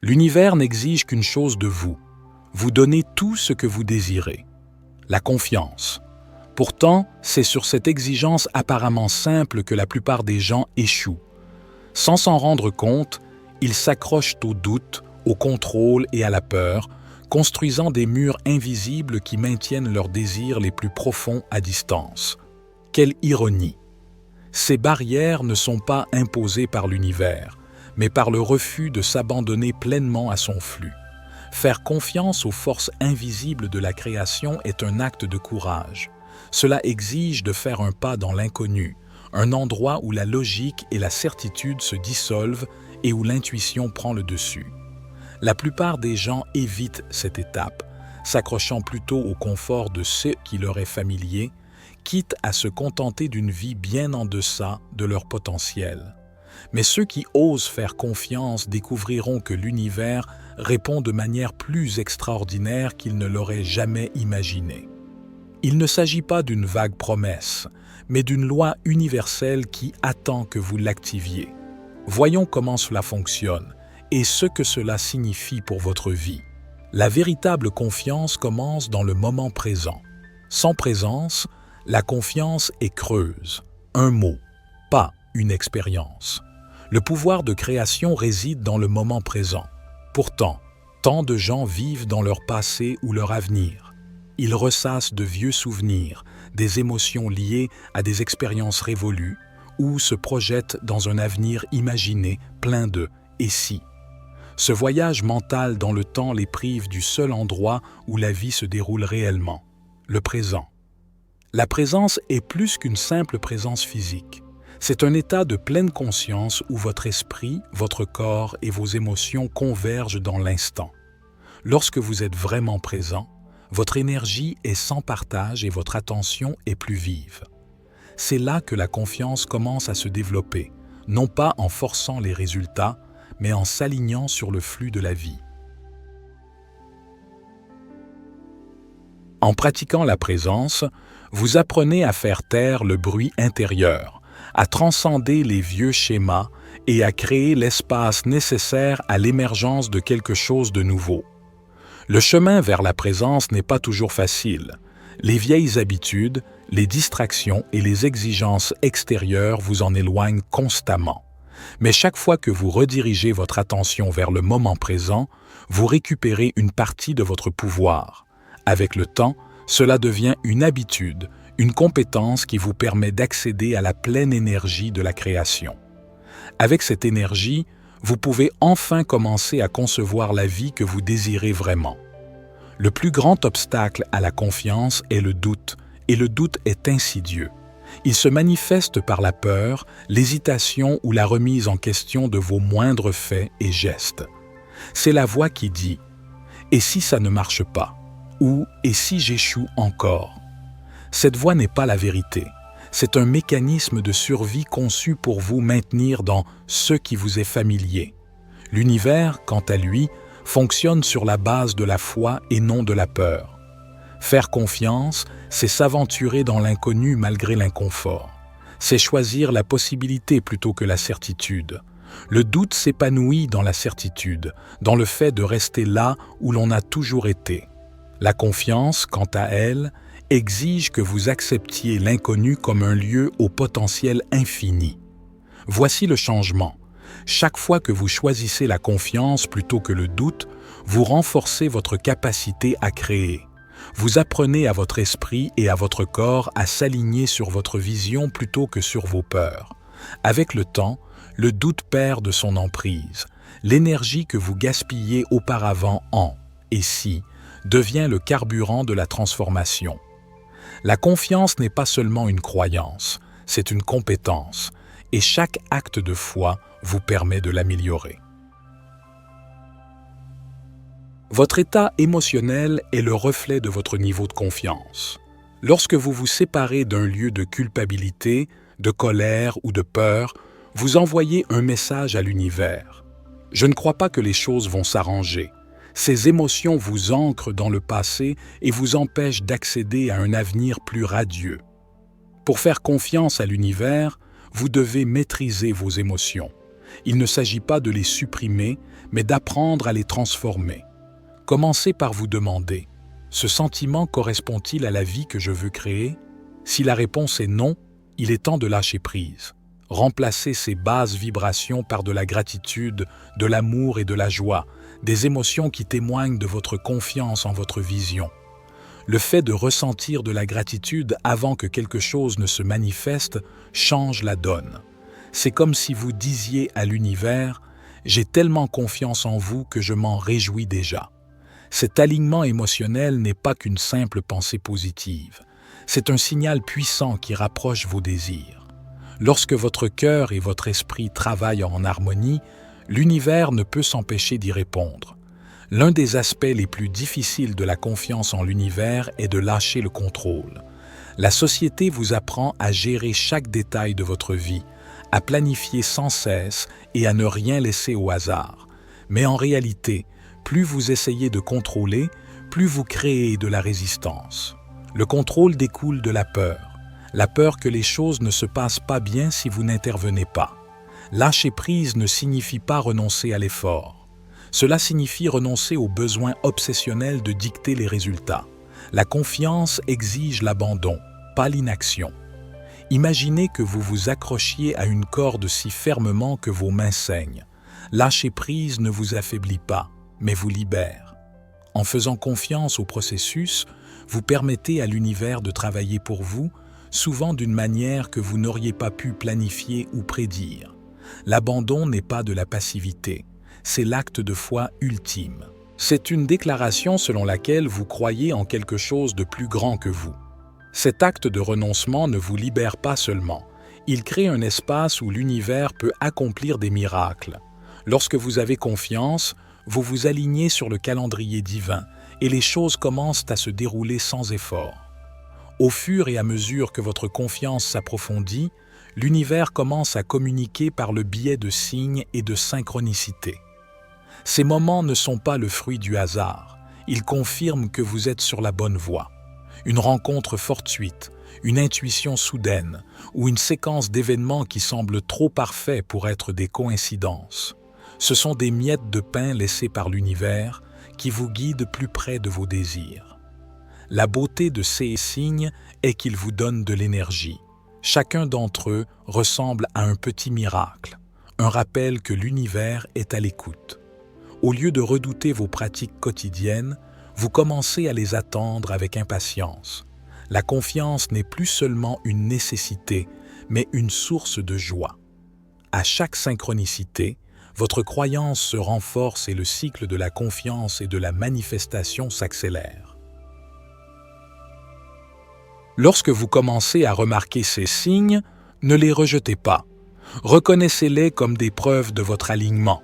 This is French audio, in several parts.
L'univers n'exige qu'une chose de vous, vous donner tout ce que vous désirez, la confiance. Pourtant, c'est sur cette exigence apparemment simple que la plupart des gens échouent. Sans s'en rendre compte, ils s'accrochent au doute, au contrôle et à la peur, construisant des murs invisibles qui maintiennent leurs désirs les plus profonds à distance. Quelle ironie! Ces barrières ne sont pas imposées par l'univers, mais par le refus de s'abandonner pleinement à son flux. Faire confiance aux forces invisibles de la création est un acte de courage. Cela exige de faire un pas dans l'inconnu, un endroit où la logique et la certitude se dissolvent et où l'intuition prend le dessus. La plupart des gens évitent cette étape, s'accrochant plutôt au confort de ce qui leur est familier, quitte à se contenter d'une vie bien en deçà de leur potentiel. Mais ceux qui osent faire confiance découvriront que l'univers répond de manière plus extraordinaire qu'ils ne l'auraient jamais imaginé. Il ne s'agit pas d'une vague promesse, mais d'une loi universelle qui attend que vous l'activiez. Voyons comment cela fonctionne et ce que cela signifie pour votre vie. La véritable confiance commence dans le moment présent. Sans présence, la confiance est creuse, un mot, pas une expérience. Le pouvoir de création réside dans le moment présent. Pourtant, tant de gens vivent dans leur passé ou leur avenir. Ils ressassent de vieux souvenirs, des émotions liées à des expériences révolues ou se projettent dans un avenir imaginé plein de « et si ». Ce voyage mental dans le temps les prive du seul endroit où la vie se déroule réellement, le présent. La présence est plus qu'une simple présence physique. C'est un état de pleine conscience où votre esprit, votre corps et vos émotions convergent dans l'instant. Lorsque vous êtes vraiment présent, votre énergie est sans partage et votre attention est plus vive. C'est là que la confiance commence à se développer, non pas en forçant les résultats, mais en s'alignant sur le flux de la vie. En pratiquant la présence, vous apprenez à faire taire le bruit intérieur, à transcender les vieux schémas et à créer l'espace nécessaire à l'émergence de quelque chose de nouveau. Le chemin vers la présence n'est pas toujours facile. Les vieilles habitudes, les distractions et les exigences extérieures vous en éloignent constamment. Mais chaque fois que vous redirigez votre attention vers le moment présent, vous récupérez une partie de votre pouvoir. Avec le temps, cela devient une habitude, une compétence qui vous permet d'accéder à la pleine énergie de la création. Avec cette énergie, vous pouvez enfin commencer à concevoir la vie que vous désirez vraiment. Le plus grand obstacle à la confiance est le doute, et le doute est insidieux. Il se manifeste par la peur, l'hésitation ou la remise en question de vos moindres faits et gestes. C'est la voix qui dit « Et si ça ne marche pas ?» ou « Et si j'échoue encore ?» Cette voix n'est pas la vérité. C'est un mécanisme de survie conçu pour vous maintenir dans ce qui vous est familier. L'univers, quant à lui, fonctionne sur la base de la foi et non de la peur. Faire confiance, c'est s'aventurer dans l'inconnu malgré l'inconfort. C'est choisir la possibilité plutôt que la certitude. Le doute s'épanouit dans la certitude, dans le fait de rester là où l'on a toujours été. La confiance, quant à elle, exige que vous acceptiez l'inconnu comme un lieu au potentiel infini. Voici le changement. Chaque fois que vous choisissez la confiance plutôt que le doute, vous renforcez votre capacité à créer. Vous apprenez à votre esprit et à votre corps à s'aligner sur votre vision plutôt que sur vos peurs. Avec le temps, le doute perd de son emprise. L'énergie que vous gaspilliez auparavant en « et si » devient le carburant de la transformation. La confiance n'est pas seulement une croyance, c'est une compétence, et chaque acte de foi vous permet de l'améliorer. Votre état émotionnel est le reflet de votre niveau de confiance. Lorsque vous vous séparez d'un lieu de culpabilité, de colère ou de peur, vous envoyez un message à l'univers. Je ne crois pas que les choses vont s'arranger. Ces émotions vous ancrent dans le passé et vous empêchent d'accéder à un avenir plus radieux. Pour faire confiance à l'univers, vous devez maîtriser vos émotions. Il ne s'agit pas de les supprimer, mais d'apprendre à les transformer. Commencez par vous demander, ce sentiment correspond-il à la vie que je veux créer? Si la réponse est non, il est temps de lâcher prise. Remplacez ces basses vibrations par de la gratitude, de l'amour et de la joie, des émotions qui témoignent de votre confiance en votre vision. Le fait de ressentir de la gratitude avant que quelque chose ne se manifeste change la donne. C'est comme si vous disiez à l'univers « J'ai tellement confiance en vous que je m'en réjouis déjà ». Cet alignement émotionnel n'est pas qu'une simple pensée positive. C'est un signal puissant qui rapproche vos désirs. Lorsque votre cœur et votre esprit travaillent en harmonie, l'univers ne peut s'empêcher d'y répondre. L'un des aspects les plus difficiles de la confiance en l'univers est de lâcher le contrôle. La société vous apprend à gérer chaque détail de votre vie, à planifier sans cesse et à ne rien laisser au hasard. Mais en réalité, plus vous essayez de contrôler, plus vous créez de la résistance. Le contrôle découle de la peur que les choses ne se passent pas bien si vous n'intervenez pas. Lâcher prise ne signifie pas renoncer à l'effort. Cela signifie renoncer au besoin obsessionnel de dicter les résultats. La confiance exige l'abandon, pas l'inaction. Imaginez que vous vous accrochiez à une corde si fermement que vos mains saignent. Lâcher prise ne vous affaiblit pas, mais vous libère. En faisant confiance au processus, vous permettez à l'univers de travailler pour vous, souvent d'une manière que vous n'auriez pas pu planifier ou prédire. L'abandon n'est pas de la passivité, c'est l'acte de foi ultime. C'est une déclaration selon laquelle vous croyez en quelque chose de plus grand que vous. Cet acte de renoncement ne vous libère pas seulement, il crée un espace où l'univers peut accomplir des miracles. Lorsque vous avez confiance, vous vous alignez sur le calendrier divin et les choses commencent à se dérouler sans effort. Au fur et à mesure que votre confiance s'approfondit, l'univers commence à communiquer par le biais de signes et de synchronicités. Ces moments ne sont pas le fruit du hasard, ils confirment que vous êtes sur la bonne voie. Une rencontre fortuite, une intuition soudaine ou une séquence d'événements qui semblent trop parfaits pour être des coïncidences. Ce sont des miettes de pain laissées par l'univers qui vous guident plus près de vos désirs. La beauté de ces signes est qu'ils vous donnent de l'énergie. Chacun d'entre eux ressemble à un petit miracle, un rappel que l'univers est à l'écoute. Au lieu de redouter vos pratiques quotidiennes, vous commencez à les attendre avec impatience. La confiance n'est plus seulement une nécessité, mais une source de joie. À chaque synchronicité, votre croyance se renforce et le cycle de la confiance et de la manifestation s'accélère. Lorsque vous commencez à remarquer ces signes, ne les rejetez pas. Reconnaissez-les comme des preuves de votre alignement.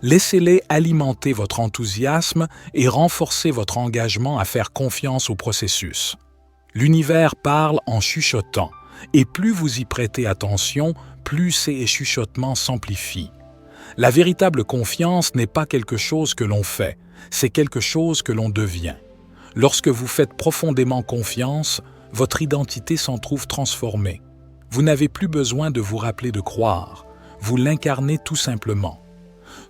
Laissez-les alimenter votre enthousiasme et renforcer votre engagement à faire confiance au processus. L'univers parle en chuchotant, et plus vous y prêtez attention, plus ces chuchotements s'amplifient. La véritable confiance n'est pas quelque chose que l'on fait, c'est quelque chose que l'on devient. Lorsque vous faites profondément confiance, votre identité s'en trouve transformée. Vous n'avez plus besoin de vous rappeler de croire, vous l'incarnez tout simplement.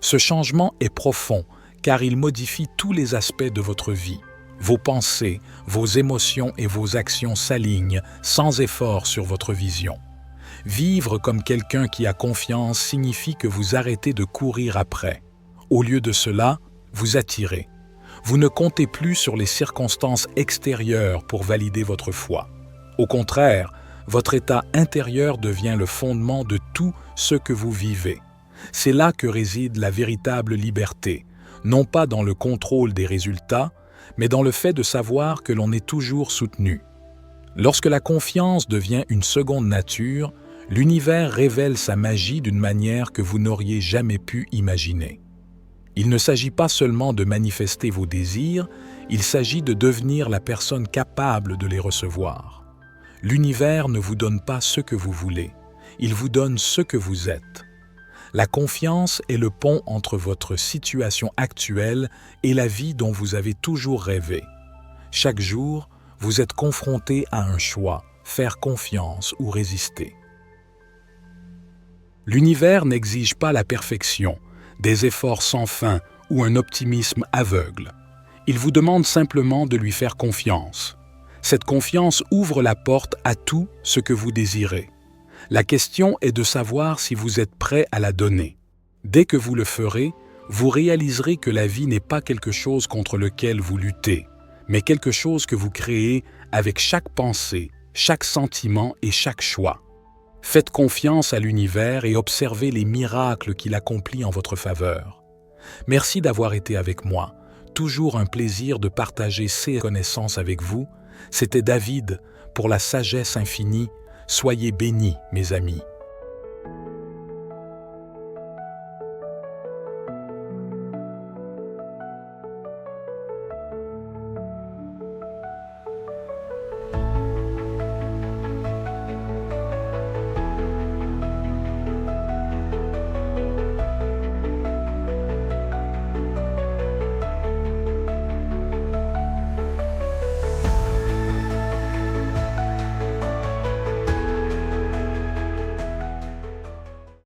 Ce changement est profond car il modifie tous les aspects de votre vie. Vos pensées, vos émotions et vos actions s'alignent sans effort sur votre vision. Vivre comme quelqu'un qui a confiance signifie que vous arrêtez de courir après. Au lieu de cela, vous attirez. Vous ne comptez plus sur les circonstances extérieures pour valider votre foi. Au contraire, votre état intérieur devient le fondement de tout ce que vous vivez. C'est là que réside la véritable liberté, non pas dans le contrôle des résultats, mais dans le fait de savoir que l'on est toujours soutenu. Lorsque la confiance devient une seconde nature, l'univers révèle sa magie d'une manière que vous n'auriez jamais pu imaginer. Il ne s'agit pas seulement de manifester vos désirs, il s'agit de devenir la personne capable de les recevoir. L'univers ne vous donne pas ce que vous voulez, il vous donne ce que vous êtes. La confiance est le pont entre votre situation actuelle et la vie dont vous avez toujours rêvé. Chaque jour, vous êtes confronté à un choix, faire confiance ou résister. L'univers n'exige pas la perfection. des efforts sans fin ou un optimisme aveugle. Il vous demande simplement de lui faire confiance. Cette confiance ouvre la porte à tout ce que vous désirez. La question est de savoir si vous êtes prêt à la donner. Dès que vous le ferez, vous réaliserez que la vie n'est pas quelque chose contre lequel vous luttez, mais quelque chose que vous créez avec chaque pensée, chaque sentiment et chaque choix. Faites confiance à l'univers et observez les miracles qu'il accomplit en votre faveur. Merci d'avoir été avec moi. Toujours un plaisir de partager ces connaissances avec vous. C'était David pour la sagesse infinie. Soyez bénis, mes amis.